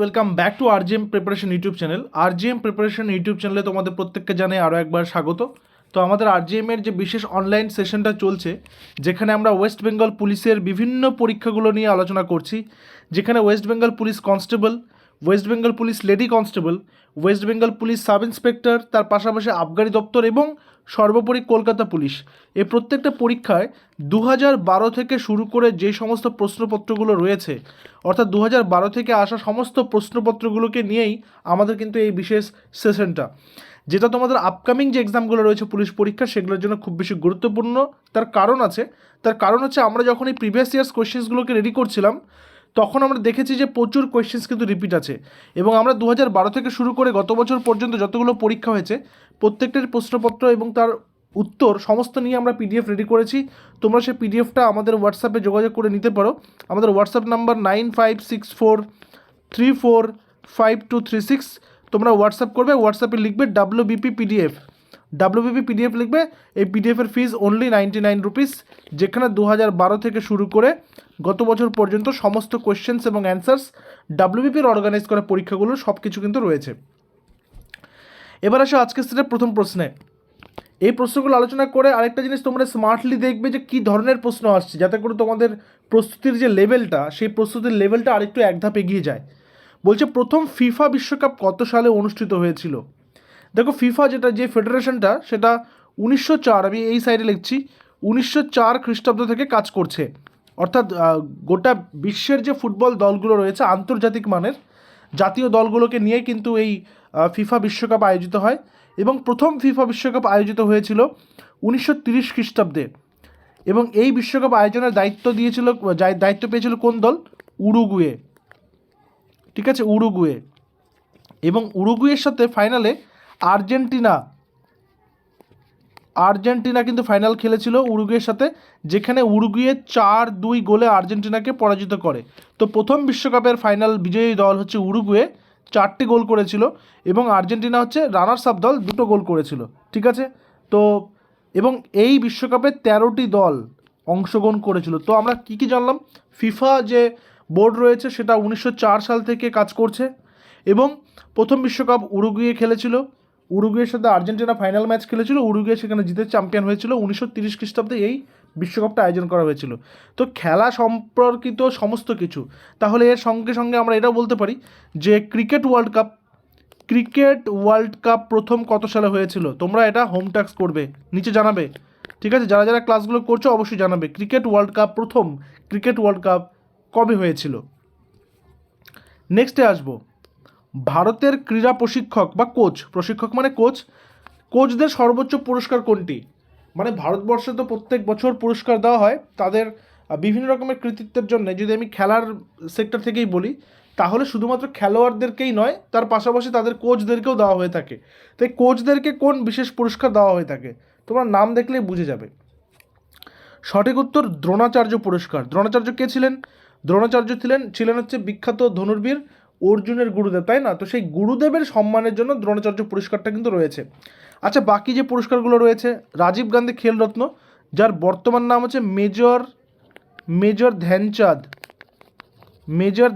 Welcome back to RGM preparation YouTube channel. RGM preparation YouTube চ্যানেলে তোমাদের প্রত্যেককে জানাই আরও একবার স্বাগত। তো আমাদের আরজিএমের যে বিশেষ অনলাইন সেশনটা চলছে, যেখানে আমরা ওয়েস্ট বেঙ্গল পুলিশের বিভিন্ন পরীক্ষাগুলো নিয়ে আলোচনা করছি, যেখানে West Bengal police constable, West Bengal police lady constable, West Bengal police sub inspector, তার পাশাপাশি আবগারি দপ্তর এবং সর্বোপরি কলকাতা পুলিশ, এই প্রত্যেকটা পরীক্ষায় 2012 থেকে শুরু করে যে সমস্ত প্রশ্নপত্রগুলো রয়েছে, অর্থাৎ 2012 থেকে আসা সমস্ত প্রশ্নপত্রগুলোকে নিয়েই আমাদের কিন্তু এই বিশেষ সেশনটা, যেটা তোমাদের আপকামিং যে এক্সামগুলো রয়েছে পুলিশ পরীক্ষা, সেগুলোর জন্য খুব বেশি গুরুত্বপূর্ণ। তার কারণ হচ্ছে আমরা যখন এই প্রিভিয়াস ইয়ার্স কোয়েশ্চেন্সগুলোকে রেডি করছিলাম, তখন আমরা দেখেছি যে প্রচুর কোয়েশ্চেন্স কিন্তু রিপিট আছে, এবং আমরা 2012 থেকে শুরু করে গত বছর পর্যন্ত যতগুলো পরীক্ষা হয়েছে প্রত্যেকটার প্রশ্নপত্র এবং তার উত্তর সমস্ত নিয়ে আমরা পিডিএফ রেডি করেছি। তোমরা সেই পিডিএফটা আমাদের হোয়াটসঅ্যাপে যোগাযোগ করে নিতে পারো। আমাদের হোয়াটসঅ্যাপ নাম্বার 9564345236। তোমরা হোয়াটসঅ্যাপ করবে, হোয়াটসঅ্যাপে লিখবে ডাব্লিউবিপি পিডিএফ লিখবে। এই পিডিএফের ফিজ অনলি 99 রুপিস, যেখানে 2012 থেকে শুরু করে গত বছর পর্যন্ত সমস্ত কোয়েশ্চেন্স এবং অ্যান্সার্স, ডাব্লিউবিপির অর্গানাইজ করা পরীক্ষাগুলো সব কিছু কিন্তু রয়েছে। এবার আসো আজকের সেটের প্রথম প্রশ্নে। এই প্রশ্নগুলো আলোচনা করে আরেকটা জিনিস তোমরা স্মার্টলি দেখবে যে কী ধরনের প্রশ্ন আসছে, যাতে করে তোমাদের প্রস্তুতির যে লেভেলটা, সেই প্রস্তুতির লেভেলটা আরেকটু এক ধাপ এগিয়ে যায়। বলছে প্রথম ফিফা বিশ্বকাপ কত সালে অনুষ্ঠিত হয়েছিল? দেখো, ফিফা যে ফেডারেশনটা, সেটা 1904, আমি এই সাইডে লিখছি, 1904 খ্রিস্টাব্দ থেকে কাজ করছে। অর্থাৎ গোটা বিশ্বের যে ফুটবল দলগুলো রয়েছে আন্তর্জাতিক মানের, জাতীয় দলগুলোকে নিয়ে কিন্তু এই ফিফা বিশ্বকাপ আয়োজিত হয়, এবং প্রথম ফিফা বিশ্বকাপ আয়োজিত হয়েছিল 1930 খ্রিস্টাব্দে। এবং এই বিশ্বকাপ আয়োজনের দায়িত্ব পেয়েছিল কোন দল? উরুগুয়ে। ঠিক আছে, উরুগুয়ে। এবং উরুগুয়ের সাথে ফাইনালে আর্জেন্টিনা কিন্তু ফাইনাল খেলেছিল উরুগুয়ের সাথে, যেখানে উরুগুয়ে 4-2 গোলে আর্জেন্টিনাকে পরাজিত করে। তো প্রথম বিশ্বকাপের ফাইনাল বিজয়ী দল হচ্ছে উরুগুয়ে, 4টি গোল করেছিল, এবং আর্জেন্টিনা হচ্ছে রানার্স আপ দল, 2টো গোল করেছিল। ঠিক আছে, তো এবং এই বিশ্বকাপে 13টি দল অংশগ্রহণ করেছিল। তো আমরা কি জানলাম? ফিফা যে বোর্ড রয়েছে সেটা 1904 সাল থেকে কাজ করছে, এবং প্রথম বিশ্বকাপ উরুগুয়ে খেলেছিল, উরুগুয়ের সাথে আর্জেন্টিনা ফাইনাল ম্যাচ খেলেছিল, উরুগুয়ে সেখানে জিতে চ্যাম্পিয়ন হয়েছিল। 1930 খ্রিস্টাব্দে এই বিশ্বকাপটা আয়োজন করা হয়েছিল। তো খেলা সম্পর্কিত সমস্ত কিছু। তাহলে এর সঙ্গে সঙ্গে আমরা এটাও বলতে পারি যে ক্রিকেট ওয়ার্ল্ড কাপ প্রথম কত সালে হয়েছিল? তোমরা এটা হোম টাস্ক করবে, নিচে জানাবে। ঠিক আছে, যারা যারা ক্লাসগুলো করছো অবশ্যই জানাবে প্রথম ক্রিকেট ওয়ার্ল্ড কাপ কবে হয়েছিল। নেক্সটে আসবো, ভারতের ক্রীড়া প্রশিক্ষক বা প্রশিক্ষক মানে কোচদের সর্বোচ্চ পুরস্কার কোনটি? মানে ভারতবর্ষে তো প্রত্যেক বছর পুরস্কার দেওয়া হয় তাদের বিভিন্ন রকমের কৃতিত্বের জন্য। যদি আমি খেলার সেক্টর থেকেই বলি, তাহলে শুধুমাত্র খেলোয়াড়দেরকেই নয়, তার পাশাপাশি তাদের কোচদেরকেও দেওয়া হয়ে থাকে। তাই কোচদেরকে কোন বিশেষ পুরস্কার দেওয়া হয়ে থাকে? তোমরা নাম দেখলেই বুঝে যাবে। সঠিক উত্তর দ্রোণাচার্য পুরস্কার। দ্রোণাচার্য কে ছিলেন? দ্রোণাচার্য ছিলেন হচ্ছে বিখ্যাত ধনুর্বীর অর্জুনের গুরুদেব, তাই না? তো সেই গুরুদেবের সম্মানের জন্য দ্রোণাচার্য পুরস্কারটা কিন্তু রয়েছে। আচ্ছা, বাকি যে পুরস্কারগুলো রয়েছে, রাজীব গান্ধী খেলরত্ন, যার বর্তমান নাম হচ্ছে মেজর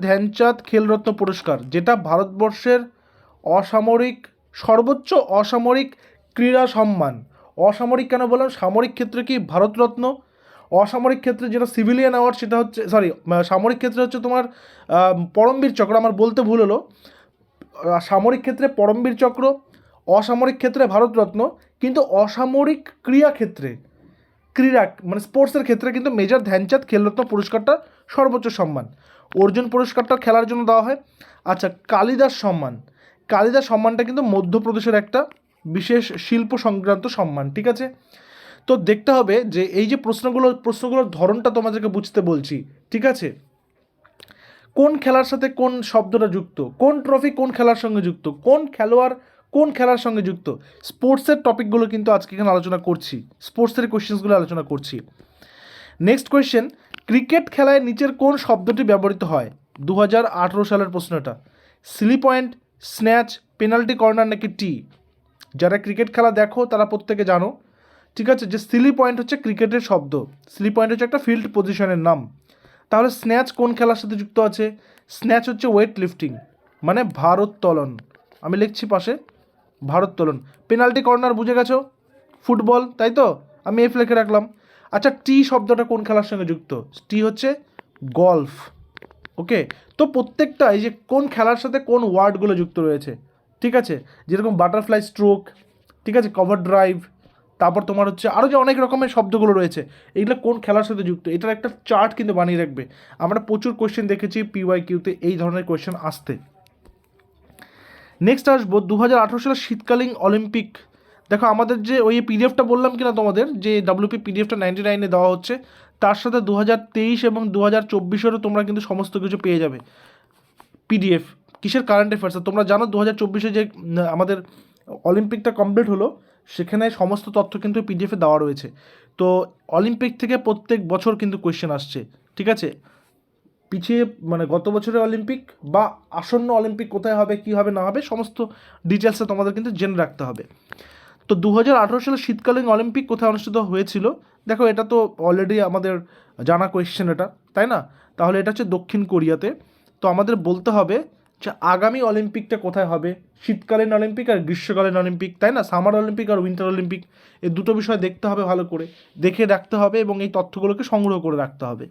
ধ্যানচাঁদ খেলরত্ন পুরস্কার, যেটা ভারতবর্ষের সর্বোচ্চ অসামরিক ক্রীড়া সম্মান। অসামরিক কেন বললাম? সামরিক ক্ষেত্রে কি ভারতরত্ন, অসামরিক ক্ষেত্রে যেটা সিভিলিয়ান অ্যাওয়ার্ড সেটা হচ্ছে, সামরিক ক্ষেত্রে হচ্ছে তোমার পরমবীর চক্র, আমার বলতে ভুল হলো। সামরিক ক্ষেত্রে পরমবীর চক্র, অসামরিক ক্ষেত্রে ভারতরত্ন, কিন্তু অসামরিক ক্রীড়া মানে স্পোর্টসের ক্ষেত্রে কিন্তু মেজর ধ্যানচাঁদ খেলরত্ন পুরস্কারটা সর্বোচ্চ সম্মান। অর্জুন পুরস্কারটা খেলার জন্য দেওয়া হয়। আচ্ছা, কালিদাস সম্মানটা কিন্তু মধ্যপ্রদেশের একটা বিশেষ শিল্প সংক্রান্ত সম্মান। ঠিক আছে, তো দেখতে হবে যে এই যে প্রশ্নগুলোর ধরনটা তোমাদেরকে বুঝতে বলছি। ঠিক আছে, কোন খেলার সাথে কোন শব্দটা যুক্ত, কোন ট্রফি কোন খেলার সঙ্গে যুক্ত, কোন খেলোয়াড় কোন খেলার সঙ্গে যুক্ত, স্পোর্টসের টপিকগুলো কিন্তু আজকে এখানে আলোচনা করছি, স্পোর্টসের কোয়েশ্চেন্সগুলো আলোচনা করছি। নেক্সট কোয়েশ্চেন, ক্রিকেট খেলায় নিচের কোন শব্দটি ব্যবহৃত হয়? 2018 সালের প্রশ্নটা। স্লি পয়েন্ট, স্ন্যাচ, পেনাল্টি কর্নার নাকি টি? যারা ক্রিকেট খেলা দেখো তারা প্রত্যেকে জানো। ঠিক আছে, যে স্লি পয়েন্ট হচ্ছে ক্রিকেটের শব্দ, স্লি পয়েন্ট হচ্ছে একটা ফিল্ড পজিশনের নাম। তাহলে স্ন্যাচ কোন খেলার সাথে যুক্ত আছে? স্ন্যাচ হচ্ছে ওয়েট লিফটিং। মানে ভারোত্তোলন, আমি লিখছি পাশে ভারোত্তোলন। পেনাল্টি কর্নার বুঝে গেছো, ফুটবল, তাই তো, আমি এফ লিখে রাখলাম। আচ্ছা, টি শব্দটা কোন খেলার সঙ্গে যুক্ত? টি হচ্ছে গলফ। ওকে, তো প্রত্যেকটা এই যে কোন খেলার সাথে কোন ওয়ার্ডগুলো যুক্ত রয়েছে, ঠিক আছে, যেরকম বাটারফ্লাই স্ট্রোক, ঠিক আছে, কভার ড্রাইভ, তারপর তোমার হচ্ছে আরও যে অনেক রকমের শব্দগুলো রয়েছে, এইগুলো কোন খেলার সাথে যুক্ত, এটার একটা চার্ট কিন্তু বানিয়ে রাখবে। আমরা প্রচুর কোয়েশ্চেন দেখেছি পিওয়াই কিউতে এই ধরনের কোয়েশ্চেন আসতে। নেক্সট আসবো 2018 সালের শীতকালীন অলিম্পিক। দেখো আমাদের যে ওই পিডিএফটা বললাম কিনা তোমাদের, যে ডাব্লিউপি পিডিএফটা 99-এ দেওয়া হচ্ছে, তার সাথে 2023 এবং 2024-এরও তোমরা কিন্তু সমস্ত কিছু পেয়ে যাবে পিডিএফ। কিসের? Current affairs. তোমরা জানো 2024-এ যে আমাদের অলিম্পিকটা কমপ্লিট হলো, সেখানে সমস্ত তথ্য কিন্তু পিডিএফে দেওয়া রয়েছে। তো অলিম্পিক থেকে প্রত্যেক বছর কিন্তু কোয়েশ্চেন আসছে, ঠিক আছে, পিছিয়ে মানে গত বছরের অলিম্পিক বা আসন্ন অলিম্পিক কোথায় হবে, কী হবে না হবে, সমস্ত ডিটেলসে তোমাদের কিন্তু জেনে রাখতে হবে। তো 2018 সালে শীতকালীন অলিম্পিক কোথায় অনুষ্ঠিত হয়েছিল? দেখো এটা তো অলরেডি আমাদের জানা কোয়েশ্চেন এটা, তাই না? তাহলে এটা হচ্ছে দক্ষিণ কোরিয়াতে। তো আমাদের বলতে হবে যে আগামী অলিম্পিকটা কোথায় হবে, শীতকালীন অলিম্পিক আর গ্রীষ্মকালীন অলিম্পিক, তাই না? সামার অলিম্পিক আর উইন্টার অলিম্পিক, এই দুটো বিষয় দেখতে হবে, ভালো করে দেখে রাখতে হবে এবং এই তথ্যগুলোকে সংগ্রহ করে রাখতে হবে।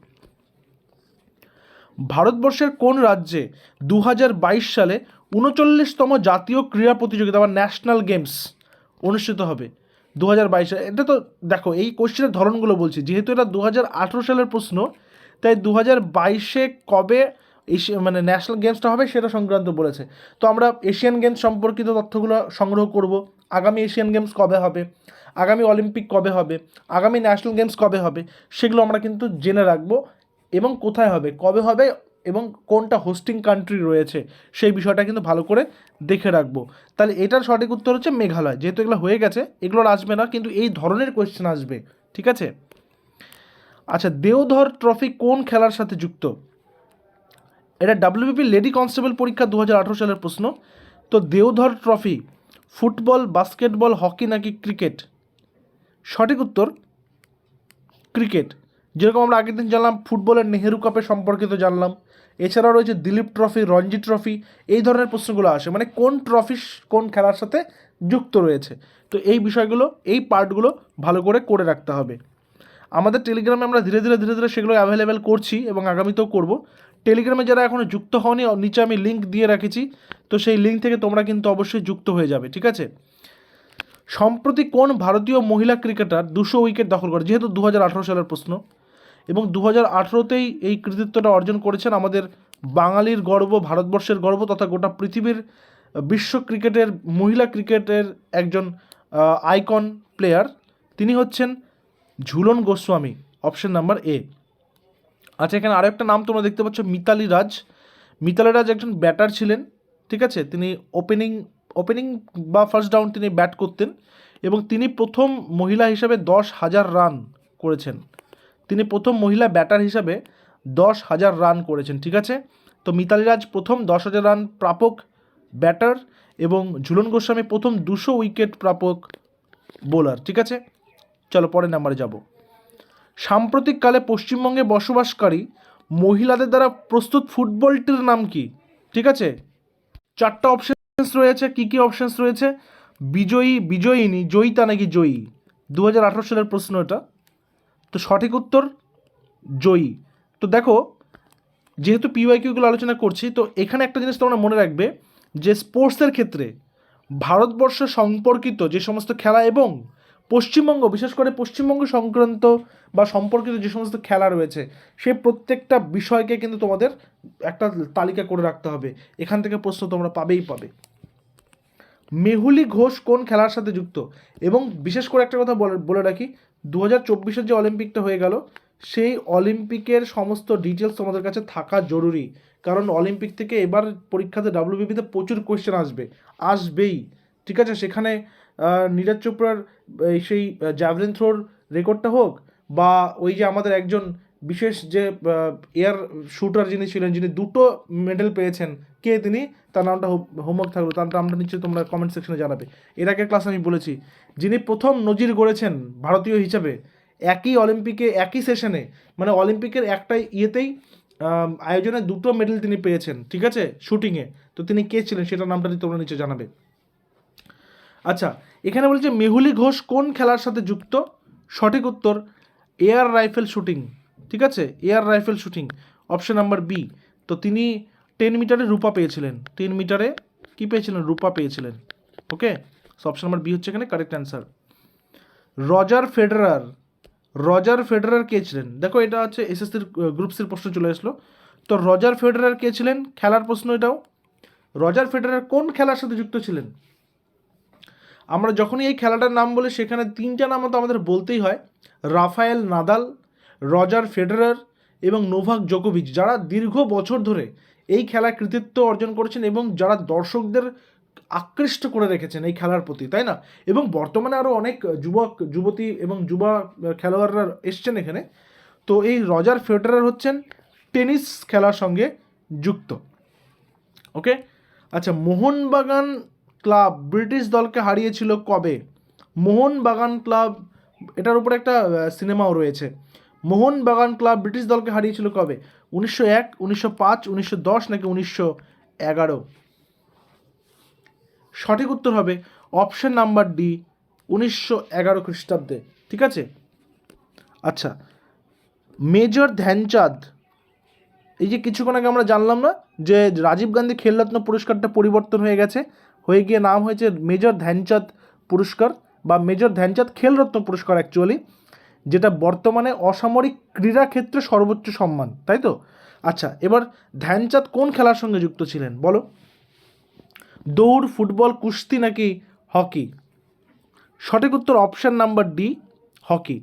ভারতবর্ষের কোন রাজ্যে 2022 সালে 39তম জাতীয় ক্রীড়া প্রতিযোগিতা বা ন্যাশনাল গেমস অনুষ্ঠিত হবে? 2022 সালে, এটা তো দেখো এই কোশ্চেনের ধরনগুলো বলছি, যেহেতু এটা 2018 সালের প্রশ্ন, তাই 2022-এ কবে মানে ন্যাশনাল গেমসটা হবে সেটা সংক্রান্ত বলেছে। তো আমরা এশিয়ান গেমস সম্পর্কিত তথ্যগুলো সংগ্রহ করব। আগামী এশিয়ান গেমস কবে হবে, আগামী অলিম্পিক কবে হবে, আগামী ন্যাশনাল গেমস কবে হবে, সেগুলো আমরা কিন্তু জেনে রাখবো, এবং কোথায় হবে, কবে হবে, এবং কোনটা হোস্টিং কান্ট্রি রয়েছে সেই বিষয়টা কিন্তু ভালো করে দেখে রাখবো। তাহলে এটার সঠিক উত্তর হচ্ছে মেঘালয়। যেহেতু এগুলো হয়ে গেছে, এগুলোর আসবে না, কিন্তু এই ধরনের কোয়েশ্চেন আসবে, ঠিক আছে। আচ্ছা, দেওধর ট্রফি কোন খেলার সাথে যুক্ত? এটা ডাব্লিউবিপি লেডি কনস্টেবল পরীক্ষা 2018 সালের প্রশ্ন। তো Deodhar trophy football, basketball, hockey নাকি ক্রিকেট? সঠিক উত্তর ক্রিকেট। যেরকম আমরা আগের দিন জানলাম ফুটবলের নেহেরু কাপের সম্পর্কিত জানলাম, এছাড়াও রয়েছে দিলীপ ট্রফি, রঞ্জি ট্রফি, এই ধরনের প্রশ্নগুলো আসে, মানে কোন ট্রফি কোন খেলার সাথে যুক্ত রয়েছে। তো এই বিষয়গুলো, এই পার্টগুলো ভালো করে করে রাখতে হবে। আমাদের টেলিগ্রামে আমরা ধীরে ধীরে সেগুলো অ্যাভেলেবেল করছি এবং আগামীতেও করব। টেলিগ্রামে যারা এখনও যুক্ত হওনি, নিচে আমি লিঙ্ক দিয়ে রেখেছি, তো সেই লিঙ্ক থেকে তোমরা কিন্তু অবশ্যই যুক্ত হয়ে যাবে, ঠিক আছে। সম্প্রতি কোন ভারতীয় মহিলা ক্রিকেটার 200 উইকেট দখল করে? যেহেতু 2018 সালের প্রশ্ন, এবং 2018তেই এই কৃতিত্বটা অর্জন করেছেন আমাদের বাঙালির গর্ব, ভারতবর্ষের গর্ব তথা গোটা পৃথিবীর বিশ্ব ক্রিকেটের, মহিলা ক্রিকেটের একজন আইকন প্লেয়ার, তিনি হচ্ছেন Jhulan Goswami, option number A. আচ্ছা, এখানে আরও একটা নাম তোমরা দেখতে পাচ্ছ, মিতালি রাজ। মিতালি রাজ একজন ব্যাটার ছিলেন, ঠিক আছে, তিনি ওপেনিং বা ফার্স্ট ডাউন তিনি ব্যাট করতেন, এবং তিনি প্রথম মহিলা হিসাবে 10,000 রান করেছেন। তিনি প্রথম মহিলা ব্যাটার হিসাবে 10,000 রান করেছেন, ঠিক আছে। তো মিতালি রাজ প্রথম 10,000 রান প্রাপক ব্যাটার, এবং ঝুলন গোস্বামী প্রথম 200 উইকেট প্রাপক বোলার, ঠিক আছে। চলো পরের নাম্বারে যাব। সাম্প্রতিককালে পশ্চিমবঙ্গে বসবাসকারী মহিলাদের দ্বারা প্রস্তুত ফুটবলটির নাম কি? ঠিক আছে, 4টা অপশানস রয়েছে। কি কি অপশানস রয়েছে? বিজয়ী, বিজয়িনী, জয়িতা নাকি জয়ী? 2018 সালের প্রশ্ন এটা। তো সঠিক উত্তর জয়ী। তো দেখো, যেহেতু পিওয়াইকিউগুলো আলোচনা করছি, তো এখানে একটা জিনিস তোমরা মনে রাখবে যে স্পোর্টসের ক্ষেত্রে ভারতবর্ষ সম্পর্কিত যে সমস্ত খেলা এবং পশ্চিমবঙ্গ, বিশেষ করে পশ্চিমবঙ্গ সংক্রান্ত বা সম্পর্কিত যে সমস্ত খেলা রয়েছে, সেই প্রত্যেকটা বিষয়কে কিন্তু তোমাদের একটা তালিকা করে রাখতে হবে। এখান থেকে প্রশ্ন তোমরা পাবেই পাবে। মেহুলি ঘোষ কোন খেলার সাথে যুক্ত? এবং বিশেষ করে একটা কথা বলে রাখি, 2024-এর যে অলিম্পিকটা হয়ে গেল, সেই অলিম্পিকের সমস্ত ডিটেলস তোমাদের কাছে থাকা জরুরি, কারণ অলিম্পিক থেকে এবার পরীক্ষাতে ডাব্লিউবিপিতে প্রচুর কোয়েশ্চেন আসবেই, ঠিক আছে। সেখানে নীরজ চোপড়ার সেই জ্যাভলিন থ্রোর রেকর্ডটা হোক, বা ওই যে আমাদের একজন বিশেষ যে এয়ার শুটার যিনি ছিলেন, যিনি 2টো মেডেল পেয়েছেন, কে তিনি, তার নামটা হোমওয়ার্ক থাকবে, তার নামটা নিশ্চয়ই তোমরা কমেন্ট সেকশনে জানাবে। এর আগের ক্লাসে আমি বলেছি, যিনি প্রথম নজির গড়েছেন ভারতীয় হিসাবে একই অলিম্পিকে, একই সেশনে, মানে অলিম্পিকের একটা ইয়েতেই আয়োজনে 2টো মেডেল তিনি পেয়েছেন, ঠিক আছে, শুটিংয়ে। তো তিনি কে ছিলেন সেটার নামটা তোমরা নিচে জানাবে। আচ্ছা, এখানে বলছে মেহুলি ঘোষ কোন খেলার সাথে যুক্ত? সঠিক উত্তর এয়ার রাইফেল শুটিং, ঠিক আছে, air rifle shooting, option number B. তো তিনি 10 মিটারে রূপা পেয়েছিলেন, 10 মিটারে কী পেয়েছিলেন? রূপা পেয়েছিলেন। ওকে, সো অপশন নাম্বার বি হচ্ছে এখানে কারেক্ট অ্যান্সার। রজার ফেডারার কে ছিলেন? দেখো এটা হচ্ছে এসএসসির গ্রুপ সির প্রশ্ন চলে আসলো। তো রজার ফেডারার কে ছিলেন? খেলার প্রশ্ন এটাও। রজার ফেডারার কোন খেলার সাথে যুক্ত ছিলেন? আমরা যখনই এই খেলাটার নাম বলি সেখানে 3টা নাম তো আমাদের বলতেই হয়, রাফায়েল নাদাল, রজার ফেডারার এবং নোভাক জোকোভিচ, যারা দীর্ঘ বছর ধরে এই খেলায় কৃতিত্ব অর্জন করেছেন এবং যারা দর্শকদের আকৃষ্ট করে রেখেছেন এই খেলার প্রতি, তাই না? এবং বর্তমানে আরও অনেক যুবতী এবং যুবা খেলোয়াড়রা এসছেন এখানে। তো এই রজার ফেডারার হচ্ছেন টেনিস খেলার সঙ্গে যুক্ত। ওকে, আচ্ছা, মোহনবাগান ক্লাব ব্রিটিশ দলকে হারিয়েছিল কবে? মোহনবাগান ক্লাব, এটার উপরে একটা সিনেমাও রয়েছে। মোহনবাগান ক্লাব ব্রিটিশ দলকে হারিয়েছিল কবে? 1901, 1905, 1910 নাকি 1911? সঠিক উত্তর হবে অপশন নাম্বার ডি, 1911 খ্রিস্টাব্দে, ঠিক আছে। আচ্ছা, মেজর ধ্যানচাঁদ, এই যে কিছুক্ষণ আগে আমরা জানলাম না যে রাজীব গান্ধী খেলরত্ন পুরস্কারটা পরিবর্তন হয়ে গেছে, হয়ে গিয়ে নাম হয়েছে মেজর ধ্যানচাঁদ পুরস্কার বা মেজর ধ্যানচাঁদ খেলরত্ন পুরস্কার অ্যাকচুয়ালি, যেটা বর্তমানে অসামরিক ক্রীড়া ক্ষেত্রে সর্বোচ্চ সম্মান, তাই তো? আচ্ছা, এবার ধ্যানচাঁদ কোন খেলার সঙ্গে যুক্ত ছিলেন বলো? দৌড়, ফুটবল, কুস্তি নাকি হকি? সঠিক উত্তর অপশান নাম্বার ডি, হকি।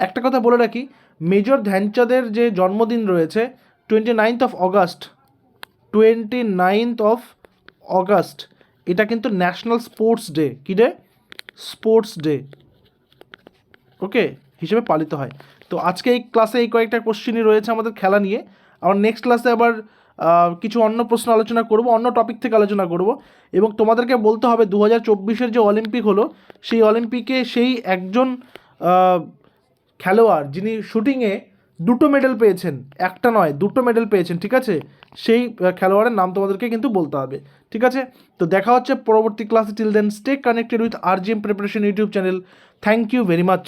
একটা কথা বলে রাখি, মেজর ধ্যানচাঁদের যে জন্মদিন রয়েছে 29th অফ অগাস্ট, এটা কিন্তু ন্যাশনাল স্পোর্টস ডে, কী ডে? স্পোর্টস ডে, ওকে, হিসেবে পালিত হয়। তো আজকে এই ক্লাসে এই কয়েকটা কোশ্চেনই রয়েছে আমাদের খেলা নিয়ে। আমার নেক্সট ক্লাসে আবার কিছু অন্য প্রশ্ন আলোচনা করব, অন্য টপিক থেকে আলোচনা করব, এবং তোমাদেরকে বলতে হবে 2024-এর যে অলিম্পিক হলো সেই অলিম্পিকে সেই একজন খেলোয়াড় যিনি শুটিংয়ে 2টো মেডেল পেয়েছেন, একটা নয় 2টো মেডেল পেয়েছেন, ঠিক আছে, সেই খেলোয়াড়ের নাম তোমাদেরকে কিন্তু বলতে হবে, ঠিক আছে। তো দেখা হচ্ছে পরবর্তী ক্লাসে। Till then stay connected with RGM preparation YouTube channel. Thank you very much.